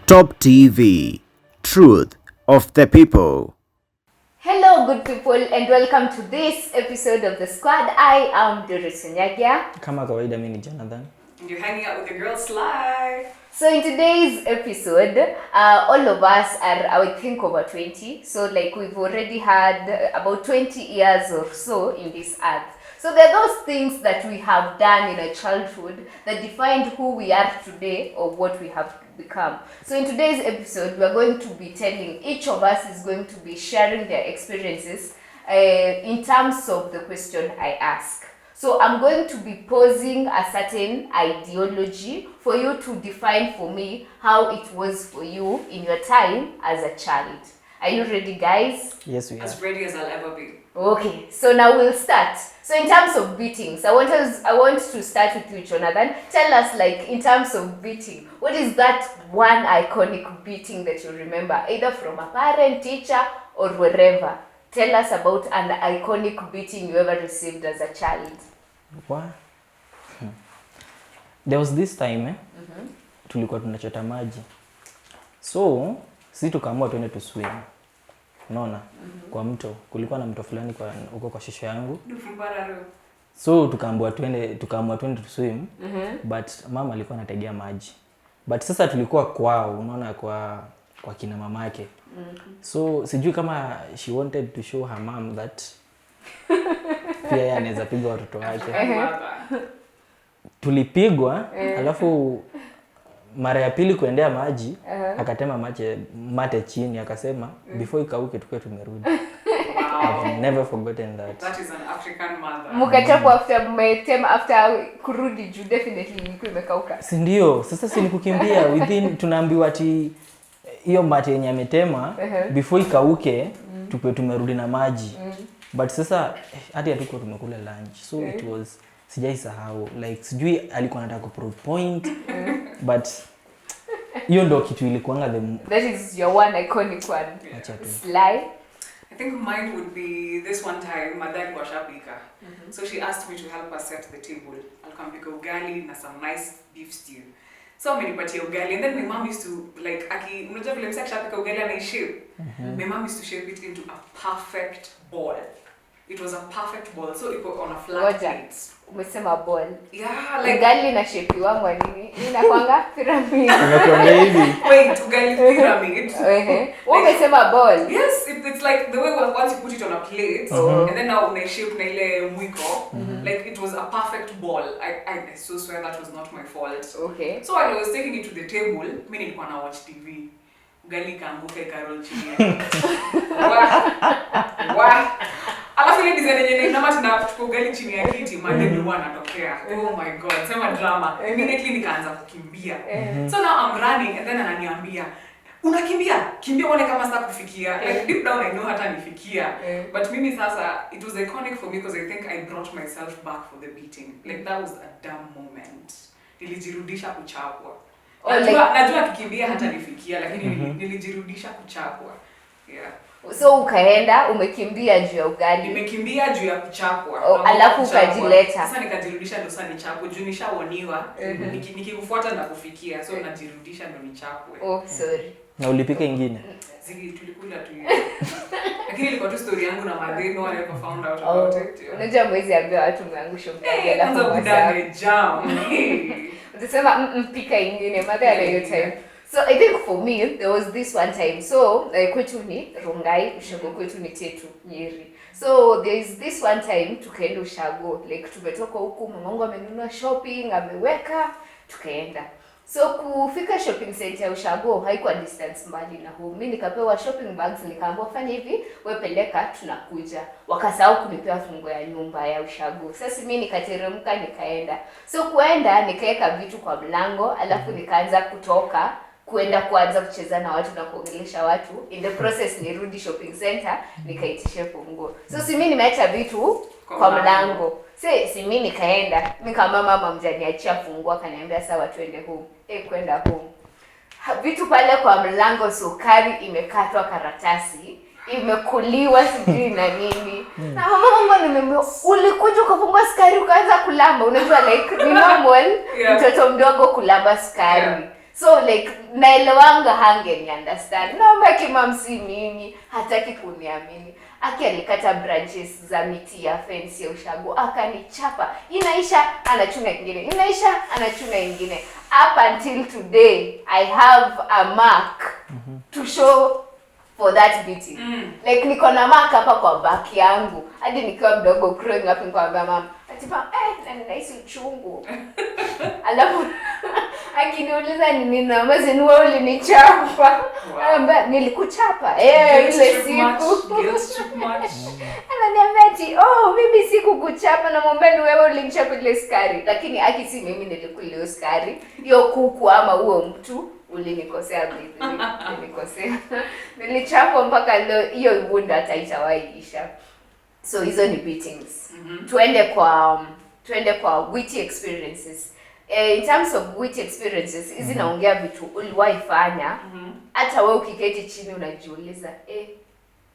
Top TV, Truth of the People. Hello good people and welcome to this episode of The Squad. I am Doris Nyagia. Kama kawaida mimi ni Jonathan. And you're hanging out with the girl Sly. So in today's episode, all of us are, I think, over 20. So like we've already had about 20 years or so in this earth. So there are those things that we have done in our childhood that defined who we are today or what we have become. So in today's episode, we are going to be telling, each of us is going to be sharing their experiences in terms of the question I ask. So I'm going to be posing a certain ideology for you to define for me how it was for you in your time as a child. Are you ready, guys? Yes, we are. As ready as I'll ever be. Okay, so now we'll start. So in terms of beatings, I want to start with you, Jonathan. Tell us, like, in terms of beating, what is that one iconic beating that you remember, either from a parent, teacher, or wherever? Tell us about an iconic beating you ever received as a child. What? There was this time, tulikuwa tunachota maji. So, sisi tukaamua twende to swim. Unaona? Kwa mto. Kulikuwa na mto fulani kwa huko kwa shisho yangu. So, tukaamua twende to swim. But mama alikuwa anategea maji. But sasa tulikuwa kwao, unaona kwa kina mamake. So, sijui kama she wanted to show her mom that pia yeye anaweza piga watoto wake. Tulipigwa, alafu mara ya pili kuendea maji, akatema mate chini, akasema before ikauke tukue tumerudi. I've never forgotten that. That is an African mother. Mukachapwa after kurudi juu definitely ilikuwa imekauka. Si ndio, sasa si ni kukimbia within tunaambiwa ati hiyo mate yenye ametema before ikauke tukue tumerudi na maji. But sasa hadi hatuko tumekula lunch. So it was sijaisahau, like sijui alikuwa anataka ku prove point. But hiyo ndo kitu ilikuanga that is your one iconic one. Sly. I think mine would be this one time my dad was shapika. So she asked me to help her set the table. I'll come pick ugali na some nice beef stew. So amenipatia ugali and then my mom used to like unajua vile msaki shapika ugali na shape. My mom used to shape it into a perfect ball. It was a perfect ball. So it was on a flat plate. Umesema ball. Yeah, like ugali na shape wangu nini? Inakwanga pyramid. Unakwambia hivi. Wait, ugali pyramid. Umesema ball. Yes, it's like the way once you put it on a plate and then now una shape na ile mwiko. Like it was a perfect ball. I so swear that was not my fault. Okay. So while I was taking it to the table, mimi nilikuwa na watch TV. Ugali kaanguka ikarol chini. Wah. Alafu ile design yenyewe na mama tunachukua ugali chini ya kiti, madeni huwa anatokea. Oh my god, sema drama. Immediately nikaanza kukimbia. So now I'm running and then ananiambia, "Unakimbia? Kimbia uone kama sasa kufikia." Like deep down I know hata nifikia. But mimi sasa it was iconic for me because I think I brought myself back for the beating. Like that was a dumb moment. Nilijirudisha kuchapwa. Najua kikimbia hata nifikia lakini nilijirudisha kuchapwa. Yeah. So ukaenda umekimbia juu ya ugali. Nimekimbia juu ya kuchapwa. Alafu ukajileta. Sasa nikajirudisha ndo sasa nichapwe juu nishaoniwa. Nikikufuata na kufikia. So najirudisha ndo nichapwe. Oh sorry. Na ulipika ingine? Zigi tulikula tu. Lakini ilikuwa tu story yangu na madeni wale who found out about it. Unajua mwezi ambia watu mmeangusha ugali alafu mwanza jam. Utasema pika ingine mother at your time. So I think for me there was this one time. So kwetu ni Rongai, ushago kwetu ni Tetu Nyeri. So there is this one time tukaenda ushago, like tumetoka huku mamangu amenunua shopping, ameweka, tukaenda. So kufika shopping center ya ushago haikuwa distance mbali na home. Mimi nikapewa shopping bags, nikaambiwa fanya hivi, wewe peleka tunakuja. Wakasahau kunipea fungo ya nyumba ya ushago. Sasa mimi nikateremka nikaenda. So kuenda nikaeka vitu kwa mlango, alafu nikaanza kutoka kuenda kuanza kucheza na watu na kuongelesha watu. In the process nirudi shopping center nikaitisha fungo. So si mimi nimeacha vitu kwa mlango. Si mimi nikaenda. Kama mama mjaniachia fungo akaniambia sawa twende home. Kwenda home. Vitu pale kwa mlango, sukari imekatwa karatasi, imekuliwa sijui na nini. Na mama wangu nimeambia ulikuja ukafungua sukari ukaanza kulamba. Unajua like ni normal mtoto mdogo kulamba sukari. So like naelewanga hangeni understand. Naomba kimamsi mimi hataki kuniamini. Aki alikata branches za miti ya fence ya ushago akanichapa. Inaisha anachuna ingine. Inaisha anachuna ingine. Up until today I have a mark to show for that beating. Like niko na mark hapa kwa back yangu. Hadi nikiwa mdogo growing up nikamwambia mama, atipa na ninahisi uchungu. Alafu akiniuliza ni nini na mazi ni wewe ulinichapa. Amba nilikuchapa. Ile siku. Ananiambia ati mimi sikukuchapa na mwambie ni wewe ulinichapa ile skari. Lakini aki si mimi nilikula skari. Hiyo kuku ama huo mtu ulinikosea bibi. Nilikosea. Nilichapwa mpaka leo hiyo ibunda hata itawaisha. So hizo ni beatings. Tuende kwa witty experiences. In terms of witty experiences, hizi naongea vitu uliwahi fanya. Hata wewe ukiketi chini unajiuliza,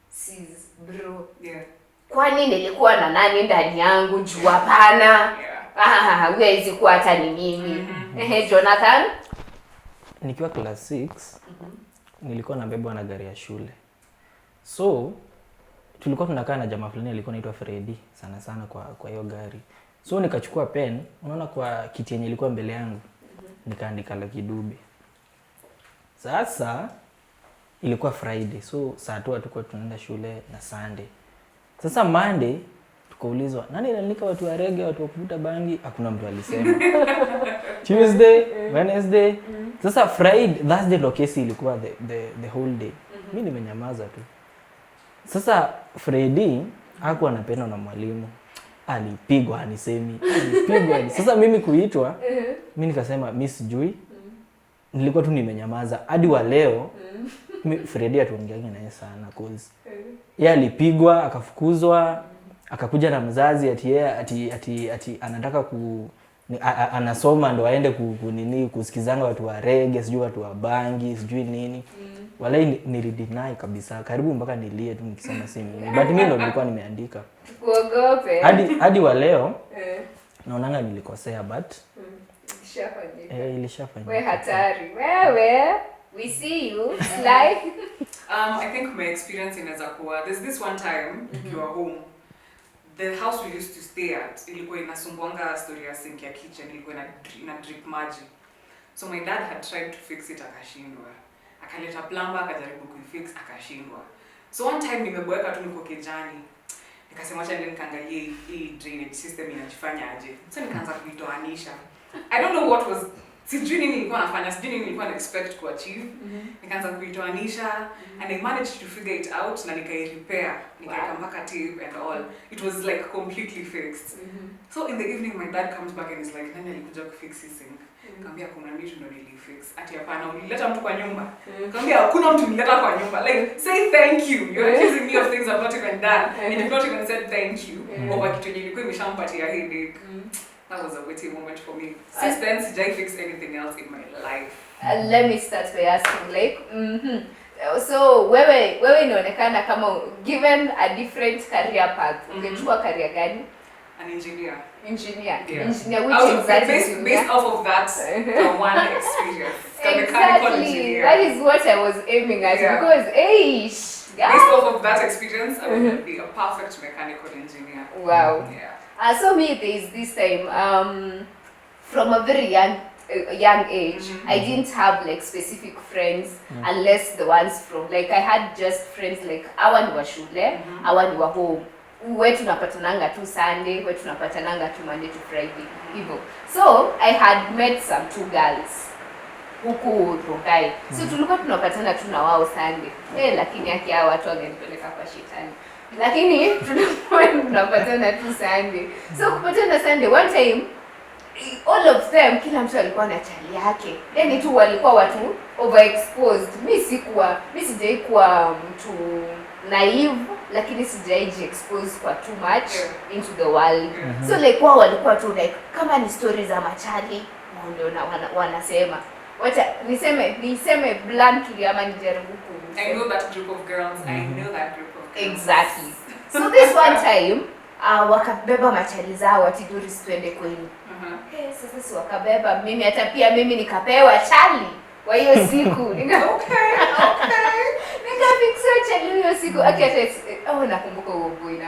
sis bro. Yeah. Kwani nilikuwa na nani ndani yangu juu hapana? Wewe hizi kuwa hata ni mimi. Jonathan, nikiwa class 6 nilikuwa nabebwa na gari ya shule. So tulikuwa tunakaa na jamaa fulani alikuwa anaitwa Freddy sana kwa hiyo gari. So nikachukua pen, unaona kwa kiti yenye ilikuwa mbele yangu, nikaandika Lucky Dube. Sasa ilikuwa Friday. So saa 2 tulikuwa tunaenda shule na Sunday. Sasa Monday tukaulizwa, nani aliandika watu wa reggae, watu wa kuvuta bangi? Hakuna mtu alisema. Tuesday, Wednesday. Sasa Friday, Thursday ndo kesi ilikuwa the whole day. Mimi nimenyamaza tu. Sasa Freddy hakuwa anapendwa na mwalimu. Alipigwa anisemi. Alipigwa. Sasa mimi kuitwa, mimi nikasema mimi sijui. Nilikuwa tu nimenyamaza. Hadi wa leo Freddy atuongeange naye sana cause yeye alipigwa, akafukuzwa, akakuja na mzazi ati anataka anasoma ndo aende kusikizanga watu wa reggae, sijui watu wa bangi, sijui nini. Walai nilideny kabisa. Karibu mpaka nilie tu nikisema si mimi. But mimi ndo nilikuwa nimeandika. kuogope. Hadi wa leo naonanga nilikosea but Ilishafanyika. Ilishafanyika. Wewe hatari. Wewe, we see you. Like I think my experience inaweza kuwa there's this one time you are home. The house we used to stay at ilikuwa inasumbuanga story ya sink ya kitchen, ilikuwa ina drip maji. So my dad had tried to fix it akashindwa. Akaleta plumber akajaribu kuifix akashindwa. So one time nimeboeka tu niko kijani. Nikasema acha ndio nikaangalie hii drainage system inajifanya aje. So nikaanza kuitoanisha. I don't know what was sijui nini nilikuwa nafanya, sijui nini nilikuwa na expect to achieve. Nikaanza kuitoanisha and I managed to figure it out na nikai-repair. Nikaeka mpaka tape and all. It was like completely fixed. So in the evening my dad comes back and is like, nani alikuja kufix his sink? Nikamwambia kuna mtu ndo nilifix. Ati hapana, ulileta mtu kwa nyumba. Nikamwambia hakuna mtu nilileta kwa nyumba. Like say thank you. You're accusing me of things I've not even done. And you've not even said thank you. Over kitu yenye ilikuwa imeshampatia headache. That was a witty moment for me. Since then, sijai fix anything else in my life. Let me start by asking like so wewe inaonekana kama given a different career path, ungechukua career gani? An engineer. Engineer. Yeah. Engineer, which exactly based off of that one experience. The mechanical exactly. engineer. That is what I was aiming at because based off of that experience, I would be a perfect mechanical engineer. Wow. Yeah. So me there is this time from a very young age I didn't have like specific friends unless the ones from like I had just friends like hawa ni wa shule, hawa ni wa home. Wewe tunapatananga tu Sunday, wewe tunapatananga tu Monday to Friday hivyo. So I had met some two girls huku Rongai. So tulikuwa tunapatana tu na wao Sunday. Lakini haki hao watu wangenipeleka kwa shetani. Lakini tunapatana tu Sunday. So kupatana Sunday one time all of them kila mtu alikuwa na chali yake. Then tu walikuwa watu overexposed. Mimi sijai kuwa mtu naive lakini sijai expose kwa too much into the world. So like wao walikuwa tu like kama ni stories za machali ndio wanasema. Wacha niseme bluntly ama nijaribu ku. I know that group of girls. I know that group of girls. Exactly. So this one time wakabeba machali zao ati Doris twende kwenu. Sasa si wakabeba mimi hata pia mimi nikapewa chali. kwa hiyo siku nikafikswa chali hiyo siku akata nakumbuka huo boy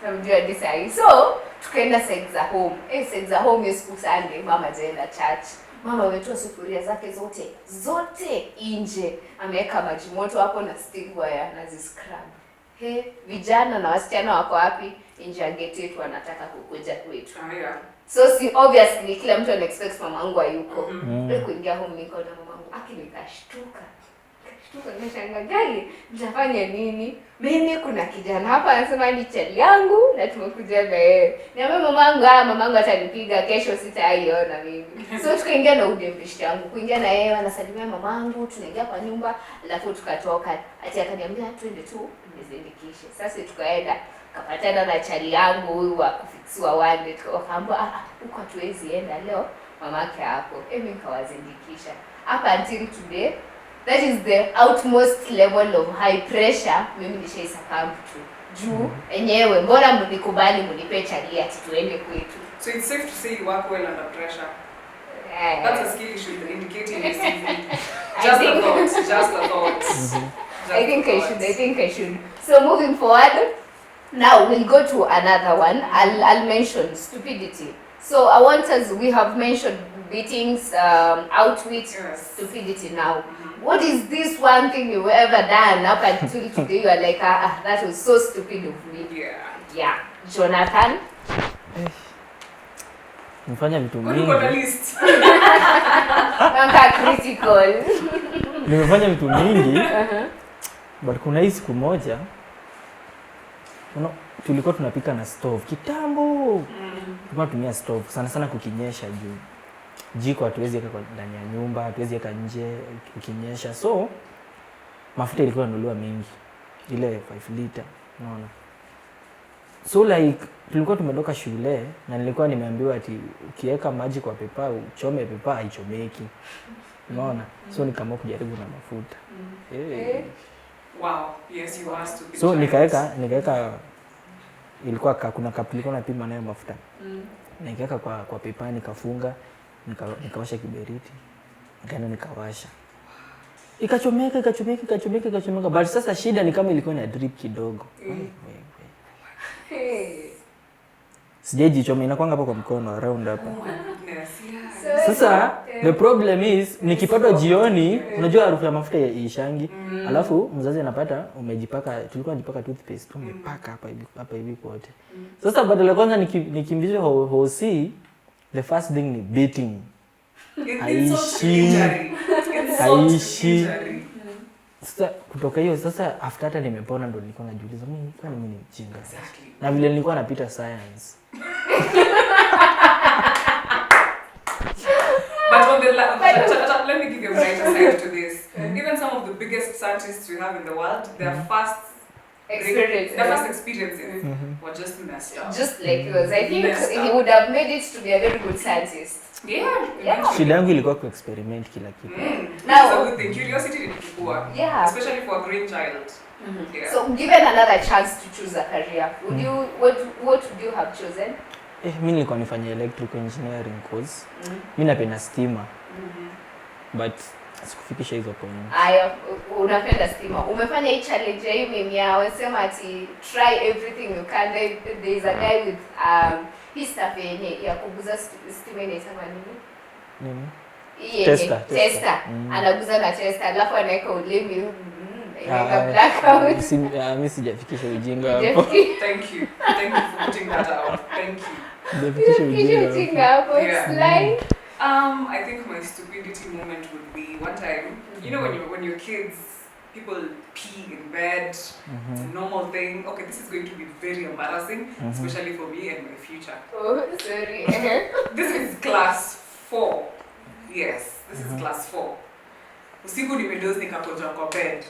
namjua hadi sahi. So tukaenda side za home. Side za home hiyo siku Sunday mama jaenda church. Mama ametoa sufuria zake zote nje. Ameweka maji moto hapo na stick wire na ziscrub. Vijana na wasichana wako wapi? Nje ya gate yetu wanataka kukuja kwetu. So si obviously kila mtu ana expect mamangu hayuko. Kuingia home niko na mamangu nikashtuka. Nimeshangaa gani? Nitafanya nini? Mimi kuna kijana hapa anasema ni chali yangu na tumekuja na yeye. Niambia mamangu atanipiga kesho sitaiona mimi. So tukaingia na udembishi yangu. Kuingia na yeye anasalimia mamangu, tunaingia kwa nyumba, alafu tukatoka. Ati akaniambia twende tu nizindikishe. Sasa tukaenda kapatana na chali yangu huyu wa kufixiwa wande. Tukaambia huko hatuwezi enda leo. Mamake hapo. Mimi nikawazindikisha. Up until today, that is the utmost level of high pressure mimi nishaisuccumb to. Juu enyewe mbona mnikubali mnipe chali ati tuende kwetu. So it's safe to say you work well under pressure. That's a skill you should indicate in your CV. Just a thought. I think I should. So moving forward, now we'll go to another one. I'll mention stupidity. So I want us, we have mentioned beatings, outwit, stupidity now. What is this one thing you've ever done up until today you are like, that was so stupid of me? Yeah. Jonathan? Nimefanya vitu mingi. Critical. Nimefanya vitu mingi. But kuna hii siku moja tulikuwa tunapika na stove kitambo. Tulikuwa tunatumia stove sana kukinyesha juu. Jiko hatuwezi weka ndani ya nyumba, hatuwezi weka nje ukinyesha. So mafuta ilikuwa inanunuliwa mingi. Ile 5 liter, unaona. So like tulikuwa tumetoka shule na nilikuwa nimeambiwa ati ukiweka maji kwa pepa, uchome pepa haichomeki. Unaona? So nikaamua kujaribu na mafuta. Wow, yes you are stupid. So nikaweka ilikuwa kuna cup ilikuwa napima nayo mafuta. Nikaweka kwa pepa nikafunga, nikawasha kiberiti. Nikaenda nikawasha. Ikachomeka. But sasa shida ni kama ilikuwa na drip kidogo. Sijajichoma inakwanga hapa kwa mkono around hapa. Sasa the problem is nikipata jioni unajua harufu ya mafuta ishangi. Alafu mzazi anapata umejipaka, tulikuwa tunajipaka toothpaste umepaka hapa hivi kote. Sasa badala kwanza nikimbizwe hosi, the first thing ni beating. Aishi. Sasa kutoka hiyo sasa after hata nimepona ndo nilikuwa najiuliza mimi ni mjinga. Na vile nilikuwa napita science. But on the let me give you a brighter side to this. Even some of the biggest scientists we have in the world, their first experiences were just messed up. Just like yours. I think he would have made it to be a very good scientist. Yeah. Shida yangu ilikuwa ku experiment kila kitu. Now, so the curiosity ni kikubwa. Yeah. Especially for a green child. Yeah. So given another chance to choose a career, what would you have chosen? Mimi nilikuwa nifanya electrical engineering course. Mimi napenda stima. But sikufikisha hizo point. Unapenda stima. Umefanya hii challenge ya mimi wasema ati try everything you can. There is a guy with hii stuff ya kuguza stima inaitwa nini? Tester. Anaguza na tester alafu anaweka ulimi blackout. Mimi sijafikisha ujinga hapo. Thank you for putting that out. Thank you. Sijafikisha ujinga hapo. I think my stupidity moment would be one time, you know when you're kids, people pee in bed. It's a normal thing. Okay, this is going to be very embarrassing, especially for me and my future. Oh, sorry. This is class 4. Yes, this is class 4. Usiku nimedoze nikapoja kwa bed.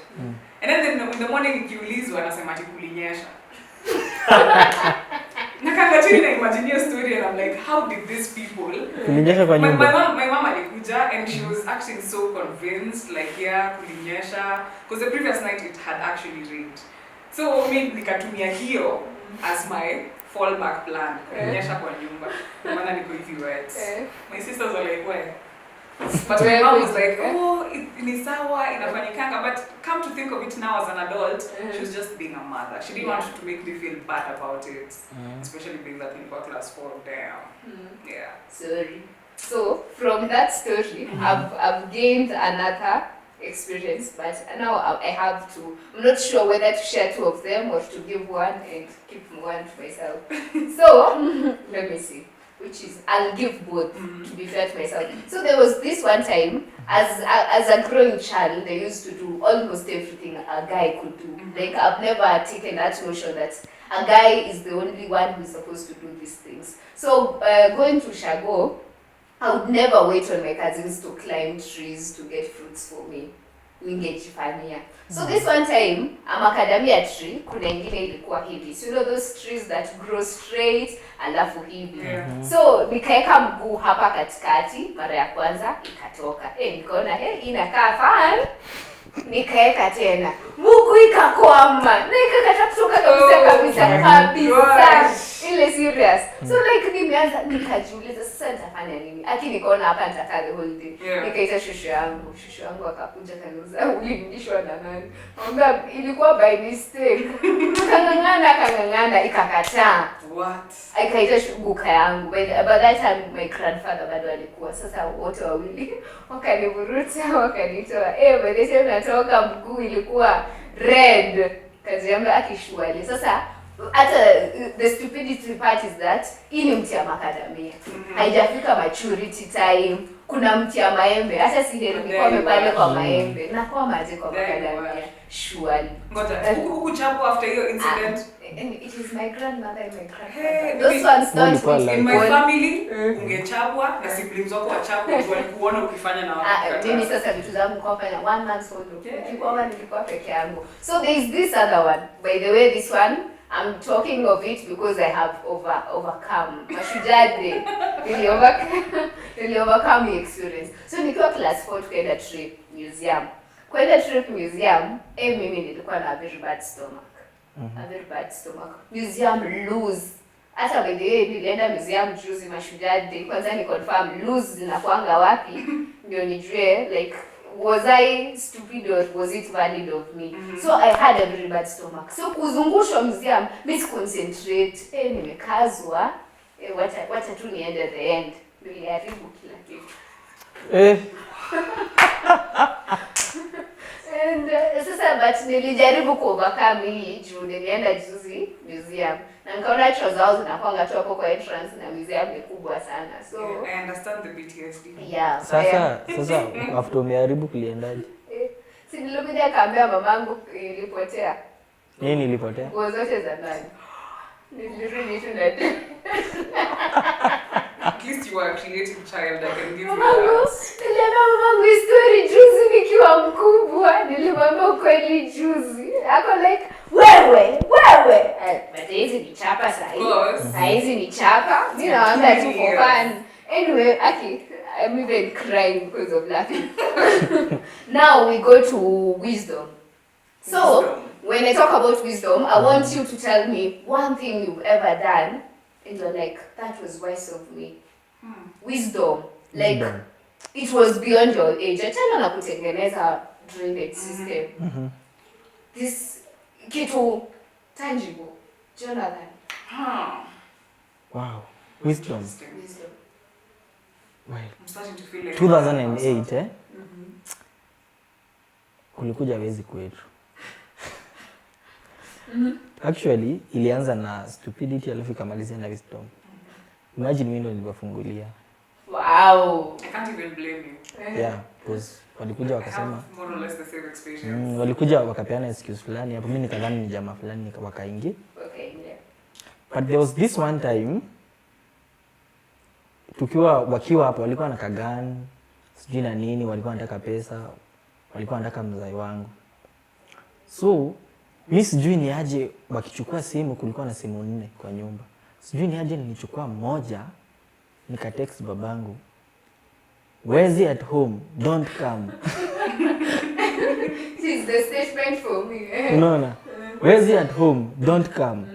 And then in the morning nikiulizwa anasema ati kulinyesha. Nakanga chini na imagine story and I'm like, how did these people? Kulinyesha kwa nyumba. My mom alikuja and she was acting so convinced, like yeah, kulinyesha, because the previous night it had actually rained. So mimi nikatumia hiyo as my fallback plan. Kulinyesha kwa nyumba. Maana niko hivi wet. My sisters were like, why? But my mom was like, oh, ni sawa, inafanyikanga. But come to think of it now as an adult, she was just being a mother. She didn't want to make me feel bad about it. Especially being that in class 4, damn. Yeah. Sorry. So from that story, I've gained another experience, but now I have to. I'm not sure whether to share 2 of them or to give one and keep one to myself. So let me see. Which is, I'll give both to be fair to myself. So there was this one time, as a growing child, they used to do almost everything a guy could do. Like, I've never taken that notion that a guy is the only one who's supposed to do these things. So going to Shago, I would never wait on my cousins to climb trees to get fruits for me. Wingejifanyia. So this one time, macadamia tree, kuna ingine ilikuwa hivi. So you know those trees that grow straight, alafu hivi. So nikaeka mguu hapa katikati, mara ya kwanza ikatoka. Nikaona inakaa fun. Nikaeka tena. Mguu ikakwama. Na ikakata kutoka kabisa. Ile serious. So like nimeanza nikajiuliza sasa nitafanya nini? Lakini nikaona hapa nitakaa the whole day. Nikaita shushu yangu. Shushu yangu akakuja kaniuliza ulinishwa na nani? Naomba ilikuwa by mistake. Kangangana ikakataa. What? Ikaita guka yangu. By that time my grandfather bado alikuwa. Sasa wote wawili wakanivuruta wakanitoa. By the time natoka mguu ilikuwa red. Kazi yangu akishuali. Sasa hata the stupidity part is that hii ni mti ya macadamia. Haijafika maturity time. Kuna mti ya maembe. Hata si heri nikome pale kwa maembe. Na kwa maji kwa macadamia. Surely. Ngoja, hukuchapwa after hiyo incident? And it is my grandmother and my grandfather. Hey, those ones don't like in my family, ungechapwa na siblings wako wachapwa walikuona ukifanya na wao. Mimi sasa vitu zangu kwa fanya 1 month solo. Nilikuwa peke yangu. So there is this other one. By the way, this one I'm talking of it because I have overcome. Mashujaa day. Really overcome the experience. So nikiwa class 4 tukaenda trip museum. Kwenda trip museum, mimi nilikuwa na very bad stomach. A very bad stomach. Museum loose. Hata by the way nilienda museum juzi Mashujaa day. Kwanza ni confirm loose zinakuanga wapi ndio nijue like was I stupid or was it valid of me? So I had a very bad stomach. So kuzungushwa museum, miss concentrate. Nimekazwa. Wacha tu niende the end. Niliharibu kila kitu. And sasa but nilijaribu kuovercome hii juu nilienda juzi museum. Na nikaona choo zao zinakuanga tu hapo kwa entrance na museum ni kubwa sana. So I understand the PTSD. Yeah. Sasa after umeharibu kuliendaje? Si nilikuja kaambia mamangu ilipotea. Nini ilipotea? Nguo zote za ndani. Nilirudi tu ndani. At least you are a creative child. I can give you Niliambia mamangu story juzi nikiwa mkubwa. Nilimwambia ukweli juzi. Ako like wewe. But hizi ni chapa sahi. Hizi ni chapa. Mimi naambia tu for fun. Anyway, I'm even crying because of laughing. Now we go to wisdom. So, when I talk about wisdom, I want you to tell me one thing you've ever done and you're like, that was wise of me. Wisdom. Like, it was beyond your age. Achana na kutengeneza drainage system. This kitu tangible. Jonathan. Wow. Wisdom. I'm starting to feel like 2008 kulikuja wezi kwetu. Actually ilianza na stupidity alafu ikamalizia na wisdom. Imagine mimi ndo niliwafungulia. Wow. I can't even blame you. Yeah, because walikuja wakasema more or less the same experience. Walikuja wakapeana excuse fulani hapo, mimi nikadhani ni jamaa fulani wakaingia. Okay, yeah. But there was this one time wakiwa hapo walikuwa na kagan sijui na nini, walikuwa wanataka pesa, walikuwa wanataka mzai wangu. So mimi sijui ni aje wakichukua simu, kulikuwa na simu 4 kwa nyumba. Sijui ni aje nilichukua moja nika text babangu, "Where's at home? Don't come." This is the statement for me. Unaona? "Where's at home? Don't come."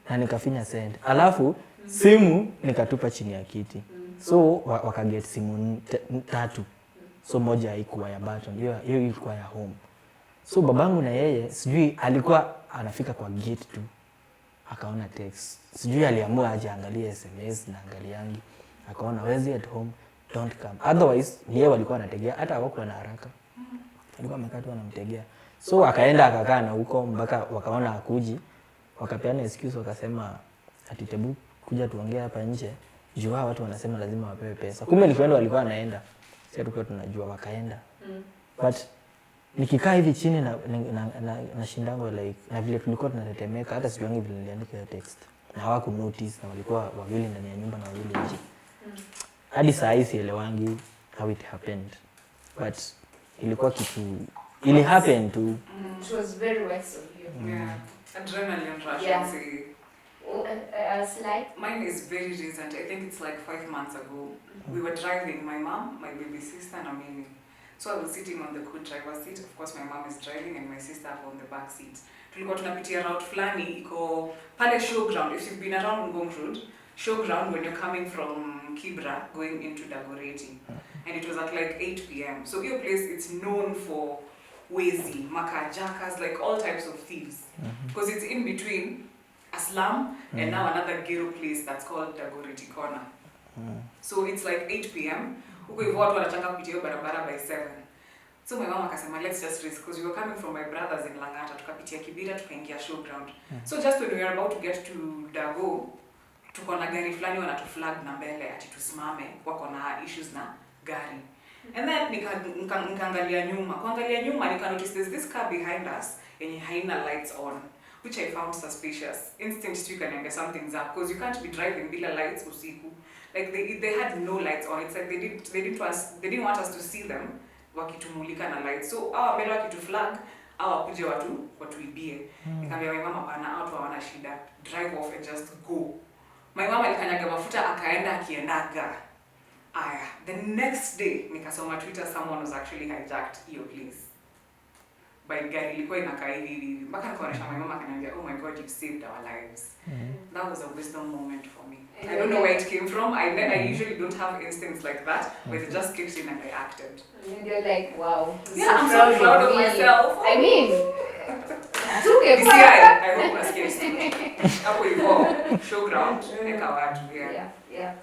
Na nikafinya send. Alafu simu nikatupa chini ya kiti. So wakaget simu 3. so moja haikuwa ya button, hiyo ilikuwa ya home. So babangu na yeye sijui alikuwa anafika kwa gate tu akaona text, sijui aliamua aje angalie SMS na angaliangi, akaona wezi at home, don't come. Otherwise yeye walikuwa anategea, hata hawakuwa na haraka, alikuwa amekaa tu anamtegea. So akaenda akakaa na huko mpaka wakaona hakuji, wakapeana excuse, wakasema ati Tebu kuja tuongee hapa nje, juu watu wanasema lazima wapewe pesa. Kumbe ni kwenda walikuwa anaenda, sisi tulikuwa tunajua, wakaenda. But nikikaa hivi chini na shindango like na vile tulikuwa tunatetemeka, hata sijuangi vile niliandika hiyo text na hawaku notice, na walikuwa wawili ndani ya nyumba na wawili nje. Hadi saa hii sielewangi how it happened, but ilikuwa kitu ili happen to. It was very wise of you. Yeah. Adrenaline rush. Yeah. I'd say. Slide. Mine is very recent. I think it's like 5 months ago. We were driving, my mom, my baby sister, and Amini. So I was sitting on the co-driver's seat. Of course, my mom is driving and my sister on the back seat. Tulikuwa tunapitia route fulani iko pale showground. If you've been around Ngong Road, showground when you're coming from Kibra going into Dagoretti. And it was at like 8 p.m. So your place, it's known for wezi, makajakas, like all types of thieves. Because it's in between a slum and now another ghetto place that's called Dagoretti Corner. So it's like 8 p.m. Huko hivyo watu wanataka kupitia barabara by 7. So my mom akasema let's just risk, because we were coming from my brothers in Langata, tukapitia Kibira tukaingia showground. So just when we were about to get to Dago, tuko na gari fulani wanatuflag na mbele ati tusimame, wako na issues na gari. And then nikaangalia nyuma. Kuangalia nyuma nika notice there's this car behind us yenye haina lights on, which I found suspicious. Instinct tu ikaniambia something's up, because you can't be driving bila lights usiku. Like they had no lights on. It's like they didn't want us to see them wakitumulika na lights. So mbele wakituflag wakuje watuibie. Nikamwambia my mama bana, watu hawana shida, drive off and just go. My mama alikanyaga mafuta akaenda akiendaga. The next day nikasoma Twitter, someone was actually hijacked your place by gari ilikuwa inakaa hivi mpaka nikaonesha my mama akaniambia, oh my god, you've saved our lives. That was a wisdom moment for me. I don't know where it came from. I usually don't have instincts like that, but it just kicked in and I acted. And you're like, wow. Yeah, I'm so proud of myself. I mean, took a I hope unasikia. Hapo hivyo showground eka watu. Yeah.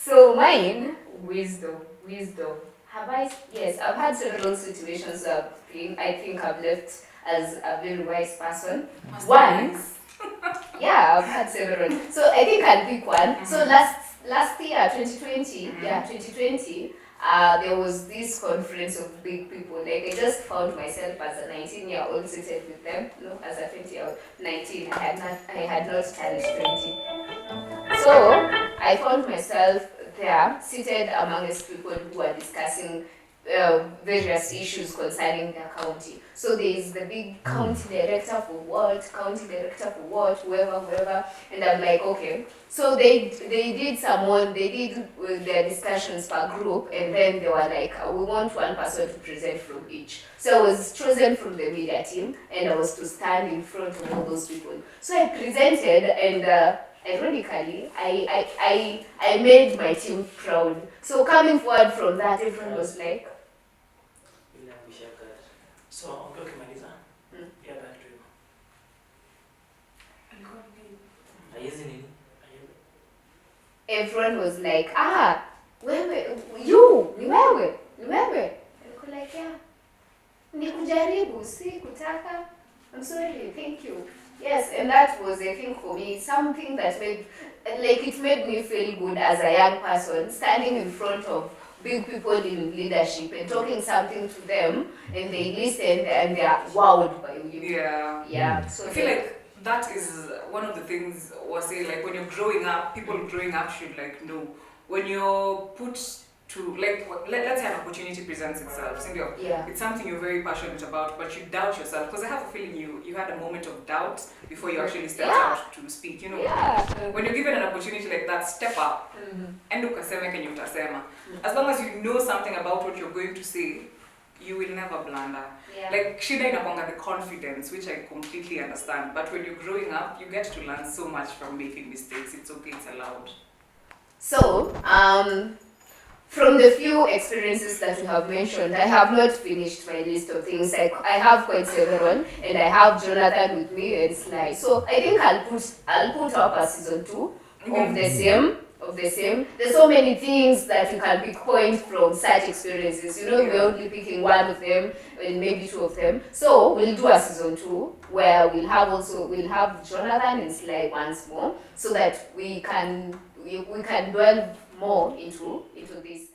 So mine, wisdom. Yes, I've had several situations of I think I've left as a very wise person. One, yeah, I've had several. So I think I'll pick one. So last year, 2020, there was this conference of big people. Like I just found myself as a 19-year-old seated with them. No, as a 20-year-old, 19. I had not turned 20. So I found myself there, seated amongst people who are discussing various issues concerning their county. So there is the big county director for what, whoever, and I'm like, okay. So they did their discussions per group, and then they were like, we want one person to present from each. So I was chosen from the media team, and I was to stand in front of all those people. So I presented, and ironically, I made my team proud. So coming forward from that, everyone was like, so okay, Marisa. Yeah, back to you. Everyone was like, you, ni wewe. Niko like, yeah. Nikujaribu, si kutaka. I'm sorry, thank you. Yes, and that was, I think, for me, something that made me feel good as a young person, standing in front of big people in leadership and talking something to them, and they listen and they are wowed by you. Yeah. So I feel like that is one of the things was say, like when you're growing up, people growing up should like know when you're put to like let's say an opportunity presents itself. Yeah. It's something you're very passionate about, but you doubt yourself, because I have a feeling you had a moment of doubt before you actually stepped out to speak. When you're given an opportunity like that, step up. And ukaseme kenye utasema. As long as you know something about what you're going to say, you will never blunder. Like shida inakwanga the confidence, which I completely understand. But when you're growing up, you get to learn so much from making mistakes. It's okay, it's allowed. So, from the few experiences that we have mentioned, I have not finished my list of things. Like I have quite several, and I have Jonathan with me and Sly. So I think I'll put up a season 2 of the same. There's so many things that we can pick points from such experiences. We're only picking one of them and maybe 2 of them. So we'll do a season 2 where we'll have Jonathan and Sly once more, so that we can delve more into this.